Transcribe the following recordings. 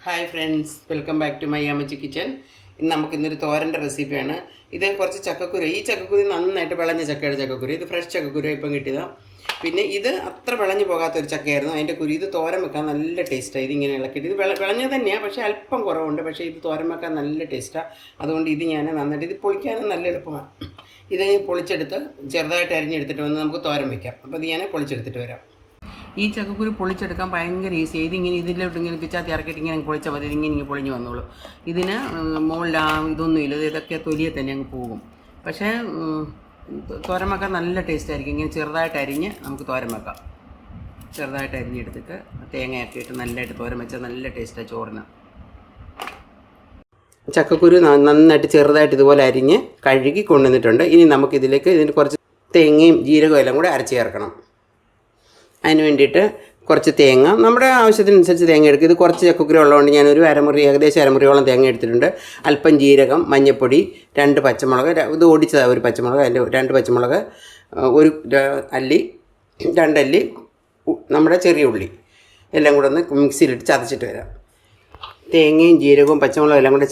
Hi friends, welcome back to my Ammachi kitchen. ഇന്ന് നമുക്കിന്നൊരു തോരൻ്റെ റെസിപ്പിയാണ്. ഇത് കുറച്ച് ചക്കക്കുരു. ഈ ചക്കക്കുരു നന്നായിട്ട് വിളഞ്ഞ ചക്കയുടെ ചക്കക്കുരു. ഇത് ഫ്രഷ് ചക്കക്കുരു ഇപ്പം കിട്ടിയതാണ്. പിന്നെ ഇത് അത്ര വിളഞ്ഞു പോകാത്തൊരു ചക്കയായിരുന്നു. അതിൻ്റെ കുരു ഇത് തോരൻ വെക്കാൻ നല്ല ടേസ്റ്റാണ്. ഇതിങ്ങനെ ഇളക്കിയിട്ട് ഇത് വിളഞ്ഞത് തന്നെയാണ്, പക്ഷേ അല്പം കുറവുണ്ട്. പക്ഷേ ഇത് തോരൻ വെക്കാൻ നല്ല ടേസ്റ്റാണ്. അതുകൊണ്ട് ഇത് ഞാൻ നന്നായിട്ട് ഇത് പൊളിക്കാനും നല്ല എളുപ്പമാണ്. ഇത് പൊളിച്ചെടുത്ത് ചെറുതായിട്ട് അരിഞ്ഞെടുത്തിട്ട് വന്ന് നമുക്ക് തോരൻ വയ്ക്കാം. അപ്പോൾ ഇത് ഞാൻ പൊളിച്ചെടുത്തിട്ട് വരാം. ഈ ചക്കക്കുരു പൊളിച്ചെടുക്കാൻ ഭയങ്കര ഈസിയാണ്. ഇതിങ്ങനെ ഇതിലോട്ട് ഇങ്ങനെ പിച്ചാത്തി ഇറക്കിയിട്ട് ഇങ്ങനെ പൊളിച്ചാൽ മതി. ഇങ്ങനെ പൊളിഞ്ഞ് വന്നോളൂ. ഇതിന് മുകളിൽ ഇതൊന്നുമില്ല, ഇതൊക്കെ തൊലിയെ തന്നെ അങ്ങ് പോകും. പക്ഷേ തോരൻ വെക്കാൻ നല്ല ടേസ്റ്റ് ആയിരിക്കും. ഇങ്ങനെ ചെറുതായിട്ട് അരിഞ്ഞ് നമുക്ക് തോരൻ വെക്കാം. ചെറുതായിട്ട് അരിഞ്ഞെടുത്തിട്ട് തേങ്ങയൊക്കെ ഇട്ട് നല്ലതായിട്ട് തോരൻ വെച്ചാൽ നല്ല ടേസ്റ്റാണ് ചോറിന്. ചക്കക്കുരു നന്നായിട്ട് ചെറുതായിട്ട് ഇതുപോലെ അരിഞ്ഞ് കഴുകി കൊണ്ടുവന്നിട്ടുണ്ട്. ഇനി നമുക്കിതിലേക്ക് ഇതിന് കുറച്ച് തേങ്ങയും ജീരകവും എല്ലാം കൂടെ അരച്ച് ചേർക്കണം. അതിന് വേണ്ടിയിട്ട് കുറച്ച് തേങ്ങ നമ്മുടെ ആവശ്യത്തിനനുസരിച്ച് തേങ്ങ എടുക്കുക. ഇത് കുറച്ച് ചക്കക്കുരു ഉള്ളതുകൊണ്ട് ഞാനൊരു ഏകദേശം അരമുറിയോളം തേങ്ങ എടുത്തിട്ടുണ്ട്. അല്പം ജീരകം, മഞ്ഞൾപ്പൊടി, 2 പച്ചമുളക്, ഇത് ഓടിച്ചതാണ് ഒരു പച്ചമുളക്, അതിൻ്റെ 2 പച്ചമുളക്, ഒരു അല്ലി, 2 അല്ലി നമ്മുടെ ചെറിയ ഉള്ളി എല്ലാം കൂടെ ഒന്ന് മിക്സിയിലിട്ട് ചതച്ചിട്ട് വരാം. തേങ്ങയും ജീരകവും പച്ചമുളകും എല്ലാം കൂടെ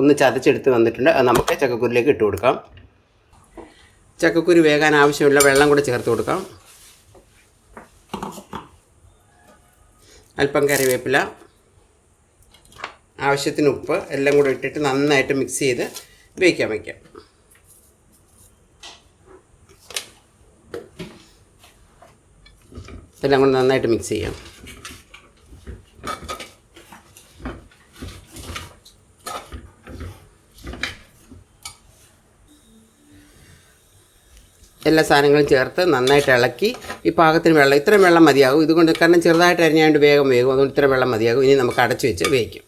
ഒന്ന് ചതച്ചെടുത്ത് വന്നിട്ടുണ്ട്. അത് നമുക്ക് ചക്കക്കുരുലേക്ക് ഇട്ട് കൊടുക്കാം. ചക്കക്കുരു വേകാൻ ആവശ്യമുള്ള വെള്ളം കൂടെ ചേർത്ത് കൊടുക്കാം. അല്പം കറിവേപ്പില, ആവശ്യത്തിന് ഉപ്പ് എല്ലാം കൂടെ ഇട്ടിട്ട് നന്നായിട്ട് മിക്സ് ചെയ്ത് വയ്ക്കാം. എല്ലാം കൂടെ നന്നായിട്ട് മിക്സ് ചെയ്യാം. എല്ലാ സാധനങ്ങളും ചേർത്ത് നന്നായിട്ട് ഇളക്കി ഈ പാകത്തിന് വെള്ളം, ഇത്രയും വെള്ളം മതിയാകും. ഇതുകൊണ്ട് കാരണം ചെറുതായിട്ട് അരിഞ്ഞാണ്ട് വേഗം വേകും. അതുകൊണ്ട് ഇത്രയും വെള്ളം മതിയാകും. ഇനി നമുക്ക് അടച്ചു വെച്ച് വേവിക്കും.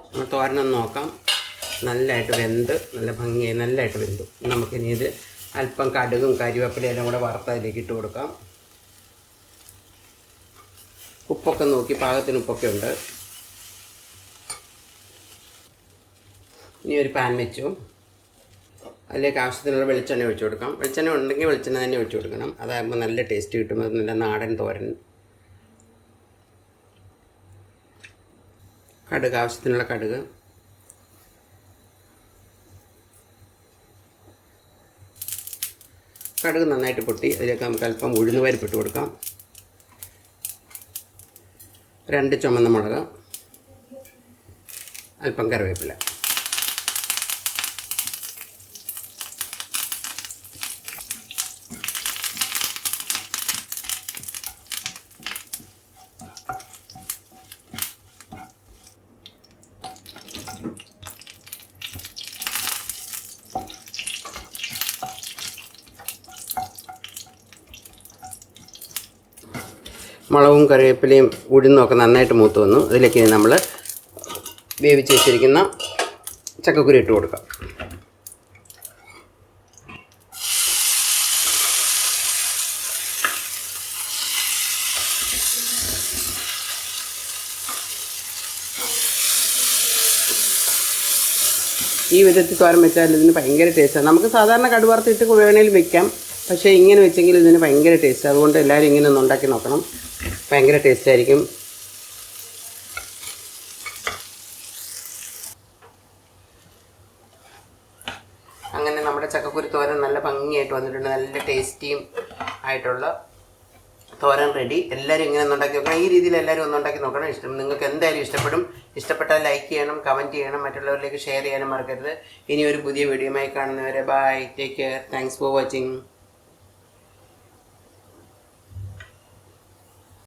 നമ്മൾ തോരനൊന്ന് നോക്കാം. നല്ലതായിട്ട് വെന്ത് നല്ല ഭംഗിയായി നല്ലതായിട്ട് വെന്തു. നമുക്കിനി ഇത് അല്പം കടുകും കരിവേപ്പിലയും എല്ലാം കൂടെ വറുത്തതിലേക്ക് ഇട്ട് കൊടുക്കാം. ഉപ്പൊക്കെ നോക്കി പാകത്തിന് ഉപ്പൊക്കെ ഉണ്ട്. ഇനി ഒരു പാൻ വെച്ചു. അതിലേക്ക് ആവശ്യത്തിനുള്ള വെളിച്ചെണ്ണ ഒഴിച്ചു കൊടുക്കാം. വെളിച്ചെണ്ണ ഉണ്ടെങ്കിൽ വെളിച്ചെണ്ണ തന്നെ ഒഴിച്ചു കൊടുക്കണം. അതാകുമ്പോൾ നല്ല ടേസ്റ്റ് കിട്ടും. അത് നല്ല നാടൻ തോരൻ. കടുക്, ആവശ്യത്തിനുള്ള കടുക്, കടുക് നന്നായിട്ട് പൊട്ടി അതിലേക്ക് നമുക്ക് അല്പം ഉഴുന്ന് പരിപ്പിട്ട് കൊടുക്കാം. 2 ചുമന്ന മുളക്, അല്പം കറിവേപ്പില. മുളകും കറിവേപ്പിലയും ഉഴുന്നൊക്കെ നന്നായിട്ട് മൂത്ത് വന്നു. അതിലേക്ക് നമ്മൾ വേവിച്ച് വെച്ചിരിക്കുന്ന ചക്കക്കുരു ഇട്ട് കൊടുക്കാം. ഈ വിധത്തിൽ തോരൻ വെച്ചാൽ ഇതിന് ഭയങ്കര ടേസ്റ്റാണ്. നമുക്ക് സാധാരണ കടുവറുത്തിട്ട് വേണേലും വെക്കാം. പക്ഷേ ഇങ്ങനെ വെച്ചെങ്കിൽ ഇതിന് ഭയങ്കര ടേസ്റ്റ്. അതുകൊണ്ട് എല്ലാവരും ഇങ്ങനെ ഒന്ന് ഉണ്ടാക്കി നോക്കണം. ഭയങ്കര ടേസ്റ്റായിരിക്കും. അങ്ങനെ നമ്മുടെ ചക്കക്കുരു തോരൻ നല്ല ഭംഗിയായിട്ട് വന്നിട്ടുണ്ട്. നല്ല ടേസ്റ്റിയും ആയിട്ടുള്ള തോരൻ റെഡി. എല്ലാവരും ഇങ്ങനെ ഒന്നുണ്ടാക്കി നോക്കണം. ഈ രീതിയിൽ എല്ലാവരും ഒന്നുണ്ടാക്കി നോക്കണം. നിങ്ങൾക്ക് എന്തായാലും ഇഷ്ടപ്പെടും. ഇഷ്ടപ്പെട്ടാൽ ലൈക്ക് ചെയ്യണം, കമൻറ്റ് ചെയ്യണം, മറ്റുള്ളവരിലേക്ക് ഷെയർ ചെയ്യാനും മറക്കരുത്. ഇനി ഒരു പുതിയ വീഡിയോയുമായി കാണുന്നവരെ bye, take care, thanks for watching.